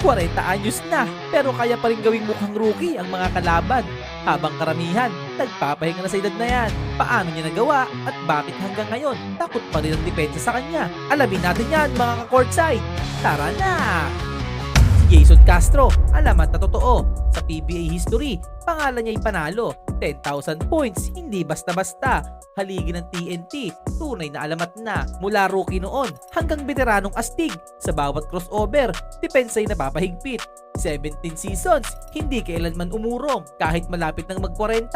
40 anyos na pero kaya pa rin gawing mukhang rookie ang mga kalaban. Habang karamihan, nagpapahinga na sa edad na yan. Paano niya nagawa at bakit hanggang ngayon takot pa rin ang depensa sa kanya? Alamin natin yan mga ka-courtside. Tara na! Jason Castro, alamat na totoo. Sa PBA history, pangalan niya'y panalo. 10,000 points, hindi basta-basta. Haligi ng TNT, tunay na alamat na. Mula rookie noon hanggang veteranong astig. Sa bawat crossover, depensa'y napapahigpit. 17 seasons, hindi kailanman umurong. Kahit malapit ng mag-40,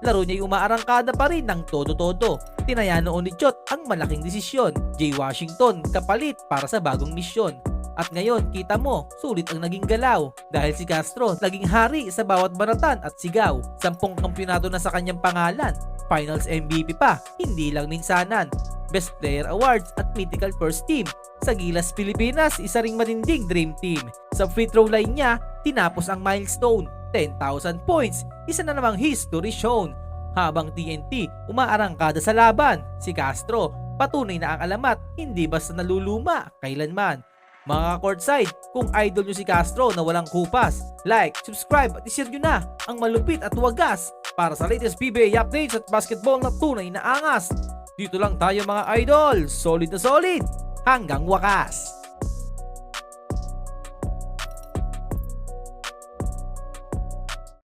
laro niya'y umaarangkada pa rin ng todo-todo. Tinaya noon ni Chot ang malaking desisyon. Jay Washington, kapalit para sa bagong misyon. At ngayon, kita mo, sulit ang naging galaw. Dahil si Castro, naging hari sa bawat banatan at sigaw. 10 kampyonato na sa kanyang pangalan. Finals MVP pa, hindi lang minsanan. Best Player Awards at Mythical First Team. Sa Gilas Pilipinas, isa ring matinding dream team. Sa free throw line niya, tinapos ang milestone. 10,000 points, isa na namang history shown. Habang TNT, umaarangkada sa laban. Si Castro, patunay na ang alamat, hindi basta naluluma kailanman. Mga courtside, kung idol nyo si Castro na walang kupas, like, subscribe at ishare nyo na ang malupit at wagas para sa latest PBA updates at basketball na tunay na angas. Dito lang tayo mga idol, solid na solid, hanggang wakas.